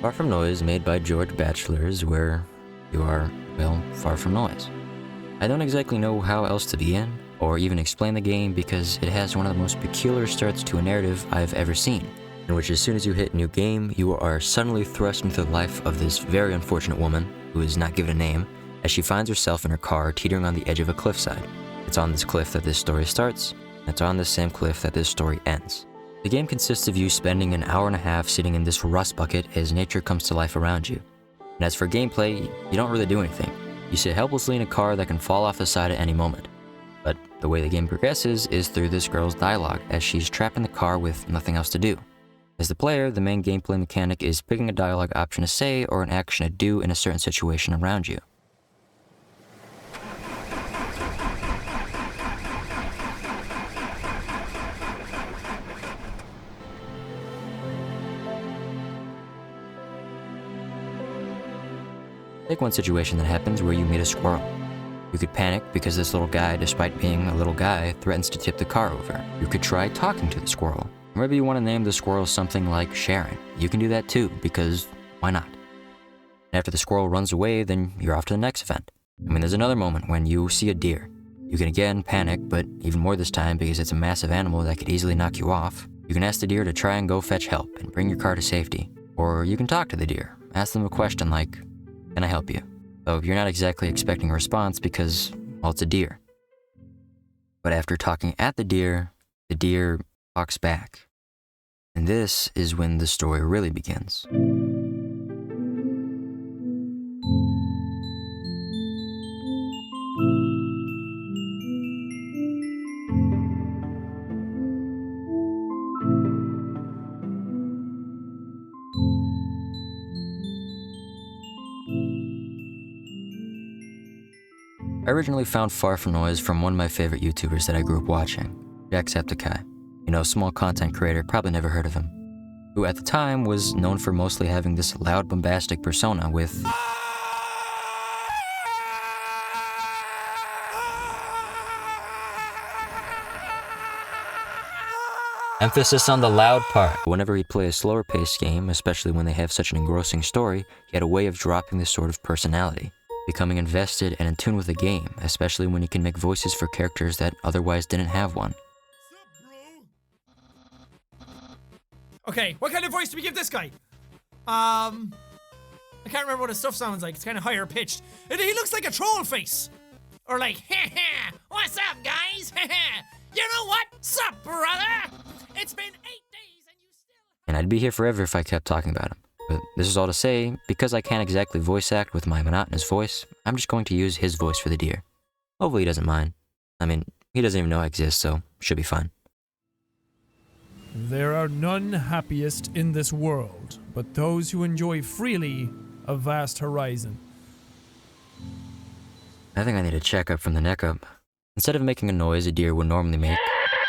Far From Noise, made by George Batchelor, is where you are, well, far from noise. I don't exactly know how else to begin, or even explain the game, because it has one of the most peculiar starts to a narrative I've ever seen, in which as soon as you hit new game, you are suddenly thrust into the life of this very unfortunate woman, who is not given a name, as she finds herself in her car teetering on the edge of a cliffside. It's on this cliff that this story starts, and it's on this same cliff that this story ends. The game consists of you spending an hour and a half sitting in this rust bucket as nature comes to life around you. And as for gameplay, you don't really do anything. You sit helplessly in a car that can fall off the side at any moment. But the way the game progresses is through this girl's dialogue, as she's trapped in the car with nothing else to do. As the player, the main gameplay mechanic is picking a dialogue option to say or an action to do in a certain situation around you. Take one situation that happens where you meet a squirrel. You could panic because this little guy, despite being a little guy, threatens to tip the car over. You could try talking to the squirrel. Or maybe you want to name the squirrel something like Sharon. You can do that too, because why not? And after the squirrel runs away, then you're off to the next event. There's another moment when you see a deer. You can again panic, but even more this time because it's a massive animal that could easily knock you off. You can ask the deer to try and go fetch help and bring your car to safety. Or you can talk to the deer. Ask them a question like, "Can I help you?" Though you're not exactly expecting a response because, well, it's a deer. But after talking at the deer talks back. And this is when the story really begins. I originally found Far From Noise from one of my favorite YouTubers that I grew up watching, Jacksepticeye. Small content creator, probably never heard of him. Who at the time was known for mostly having this loud, bombastic persona with emphasis on the loud part. Whenever he'd play a slower paced game, especially when they have such an engrossing story, he had a way of dropping this sort of personality, becoming invested and in tune with the game, especially when he can make voices for characters that otherwise didn't have one. Okay, what kind of voice do we give this guy? I can't remember what his stuff sounds like. It's kind of higher pitched. And he looks like a troll face. Or like, what's up, guys? You know what? Sup, brother? It's been 8 days and you still... And I'd be here forever if I kept talking about him. But this is all to say, because I can't exactly voice act with my monotonous voice, I'm just going to use his voice for the deer. Hopefully he doesn't mind. He doesn't even know I exist, so should be fine. There are none happiest in this world, but those who enjoy freely a vast horizon. I think I need a checkup from the neck up. Instead of making a noise a deer would normally make,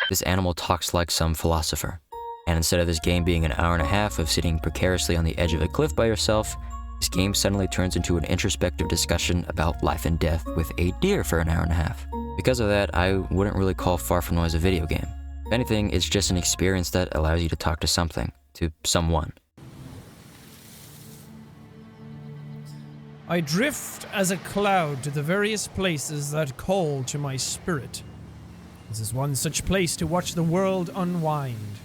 this animal talks like some philosopher. And instead of this game being an hour and a half of sitting precariously on the edge of a cliff by yourself, this game suddenly turns into an introspective discussion about life and death with a deer for an hour and a half. Because of that, I wouldn't really call Far From Noise a video game. If anything, it's just an experience that allows you to talk to something, to someone. I drift as a cloud to the various places that call to my spirit. This is one such place to watch the world unwind.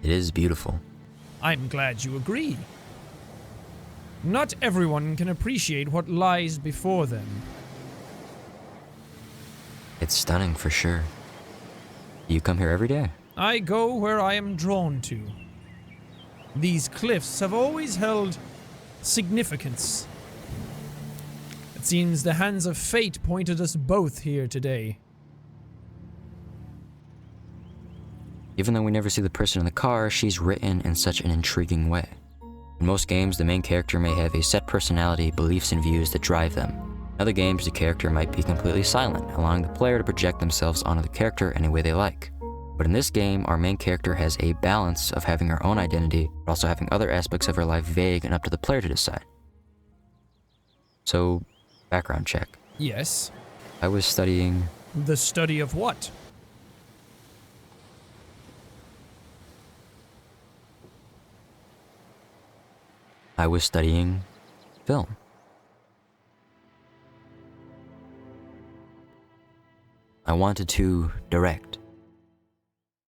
It is beautiful. I'm glad you agree. Not everyone can appreciate what lies before them. It's stunning for sure. You come here every day? I go where I am drawn to. These cliffs have always held significance. It seems the hands of fate pointed us both here today. Even though we never see the person in the car, she's written in such an intriguing way. In most games, the main character may have a set personality, beliefs, and views that drive them. In other games, the character might be completely silent, allowing the player to project themselves onto the character any way they like. But in this game, our main character has a balance of having her own identity, but also having other aspects of her life vague and up to the player to decide. So, background check. Yes. I was studying... The study of what? I was studying film. I wanted to direct.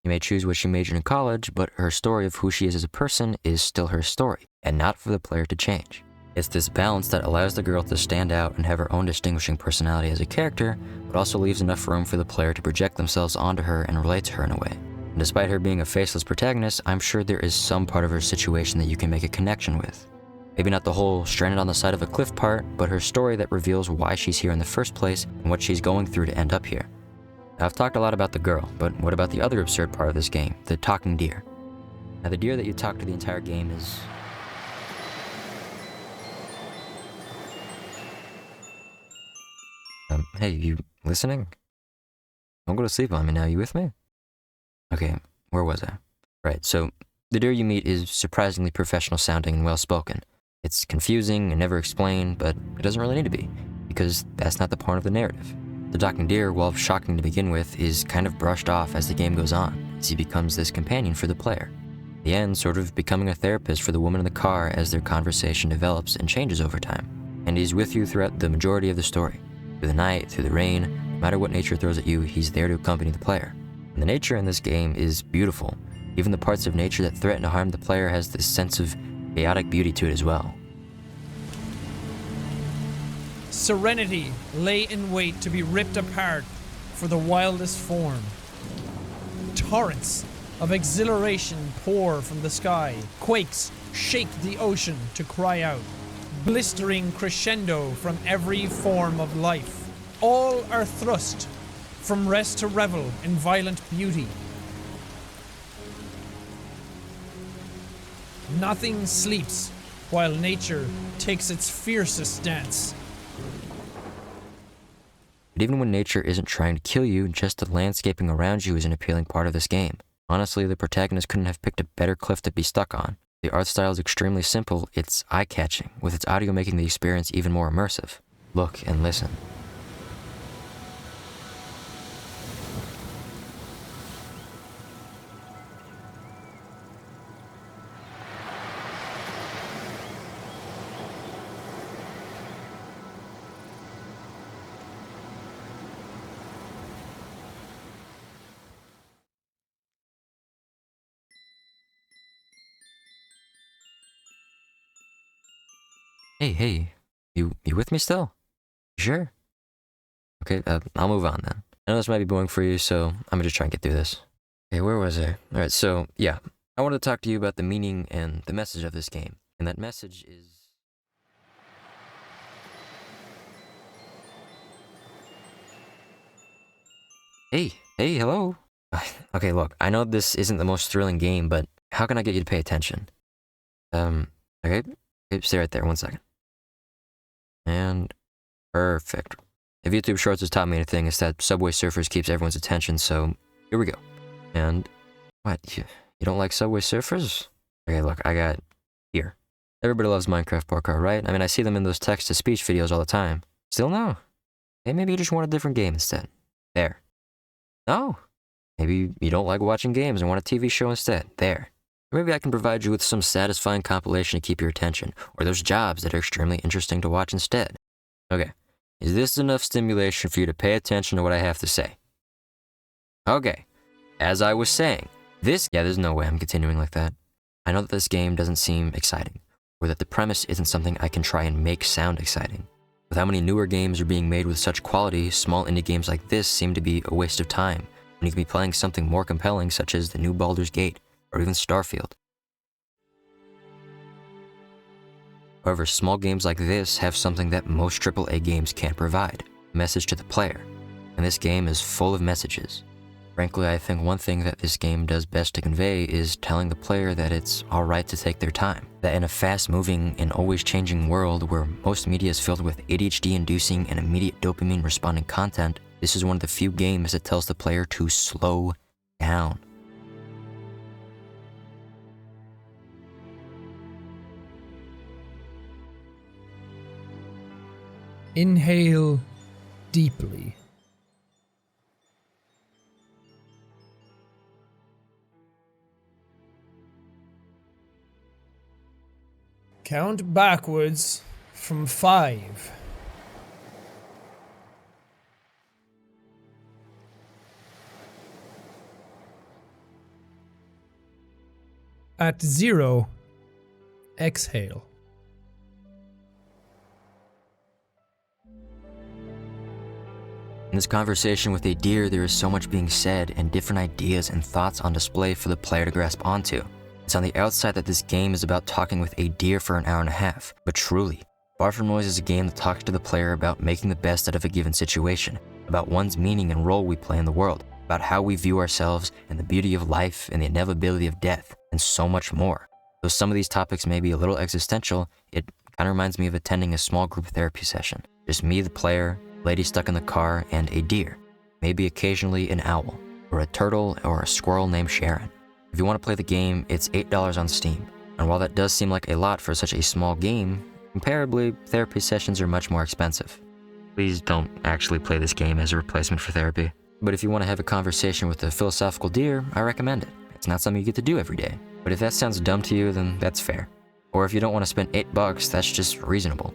You may choose what she majored in college, but her story of who she is as a person is still her story, and not for the player to change. It's this balance that allows the girl to stand out and have her own distinguishing personality as a character, but also leaves enough room for the player to project themselves onto her and relate to her in a way. And despite her being a faceless protagonist, I'm sure there is some part of her situation that you can make a connection with. Maybe not the whole stranded on the side of a cliff part, but her story that reveals why she's here in the first place and what she's going through to end up here. Now, I've talked a lot about the girl, but what about the other absurd part of this game, the talking deer? Now, the deer that you talk to the entire game is... hey, you listening? Don't go to sleep on me now, you with me? Okay, where was I? Right, so the deer you meet is surprisingly professional sounding and well spoken. It's confusing and never explained, but it doesn't really need to be, because that's not the point of the narrative. The talking deer, while shocking to begin with, is kind of brushed off as the game goes on, as he becomes this companion for the player. At the end, sort of becoming a therapist for the woman in the car as their conversation develops and changes over time. And he's with you throughout the majority of the story. Through the night, through the rain, no matter what nature throws at you, he's there to accompany the player. And the nature in this game is beautiful. Even the parts of nature that threaten to harm the player has this sense of chaotic beauty to it as well. Serenity lay in wait to be ripped apart for the wildest form. Torrents of exhilaration pour from the sky. Quakes shake the ocean to cry out. Blistering crescendo from every form of life. All are thrust from rest to revel in violent beauty. Nothing sleeps while nature takes its fiercest dance. But even when nature isn't trying to kill you, just the landscaping around you is an appealing part of this game. Honestly, the protagonist couldn't have picked a better cliff to be stuck on. The art style is extremely simple, it's eye-catching, with its audio making the experience even more immersive. Look and listen. Hey, you with me still? Sure? Okay, I'll move on then. I know this might be boring for you, so I'm gonna just try and get through this. Okay, where was I? Alright, so, yeah. I wanted to talk to you about the meaning and the message of this game. And that message is... Hey, hello? Okay, look, I know this isn't the most thrilling game, but how can I get you to pay attention? Okay, stay right there, 1 second. And perfect. If YouTube Shorts has taught me anything, it's that Subway Surfers keeps everyone's attention, so here we go. And what, you don't like Subway Surfers? Okay, look, I got here. Everybody loves Minecraft parkour, right? I mean, I see them in those text-to-speech videos all the time. Still no? Hey, maybe you just want a different game instead. There. No? Maybe you don't like watching games and want a TV show instead. There. Or maybe I can provide you with some satisfying compilation to keep your attention, or those jobs that are extremely interesting to watch instead. Okay, is this enough stimulation for you to pay attention to what I have to say? Okay, as I was saying, there's no way I'm continuing like that. I know that this game doesn't seem exciting, or that the premise isn't something I can try and make sound exciting. With how many newer games are being made with such quality, small indie games like this seem to be a waste of time, when you could be playing something more compelling such as the new Baldur's Gate, or even Starfield. However, small games like this have something that most AAA games can't provide, a message to the player, and this game is full of messages. Frankly, I think one thing that this game does best to convey is telling the player that it's alright to take their time, that in a fast-moving and always changing world where most media is filled with ADHD-inducing and immediate dopamine-responding content, this is one of the few games that tells the player to slow down. Inhale deeply. Count backwards from 5. At 0, exhale. In this conversation with a deer, there is so much being said and different ideas and thoughts on display for the player to grasp onto. It's on the outside that this game is about talking with a deer for an hour and a half, but truly, Far From Noise is a game that talks to the player about making the best out of a given situation, about one's meaning and role we play in the world, about how we view ourselves and the beauty of life and the inevitability of death, and so much more. Though some of these topics may be a little existential, it kind of reminds me of attending a small group therapy session. Just me, the player, lady stuck in the car, and a deer. Maybe occasionally an owl, or a turtle, or a squirrel named Sharon. If you want to play the game, it's $8 on Steam. And while that does seem like a lot for such a small game, comparably, therapy sessions are much more expensive. Please don't actually play this game as a replacement for therapy. But if you want to have a conversation with a philosophical deer, I recommend it. It's not something you get to do every day. But if that sounds dumb to you, then that's fair. Or if you don't want to spend $8, that's just reasonable.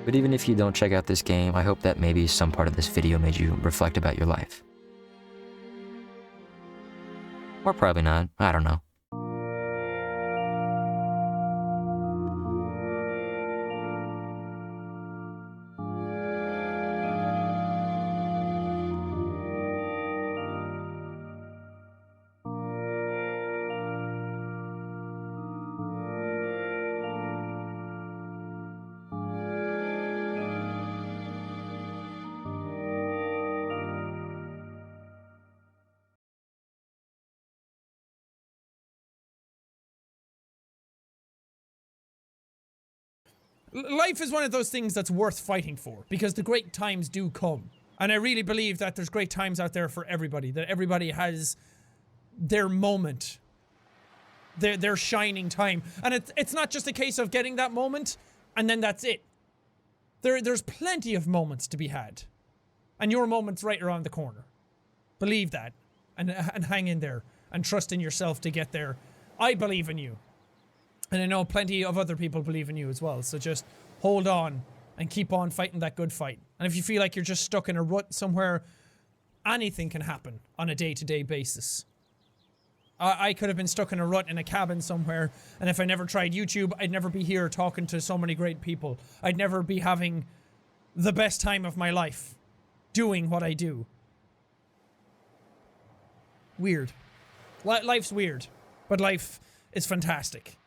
But even if you don't check out this game, I hope that maybe some part of this video made you reflect about your life. Or probably not, I don't know. Life is one of those things that's worth fighting for, because the great times do come. And I really believe that there's great times out there for everybody, that everybody has their moment, their shining time. And it's not just a case of getting that moment and then that's it. There's plenty of moments to be had. And your moment's right around the corner. Believe that. And hang in there. And trust in yourself to get there. I believe in you. And I know plenty of other people believe in you as well. So just hold on and keep on fighting that good fight. And if you feel like you're just stuck in a rut somewhere, anything can happen on a day-to-day basis. I could have been stuck in a rut in a cabin somewhere, and if I never tried YouTube, I'd never be here talking to so many great people. I'd never be having the best time of my life doing what I do. Weird. Life's weird, but life is fantastic.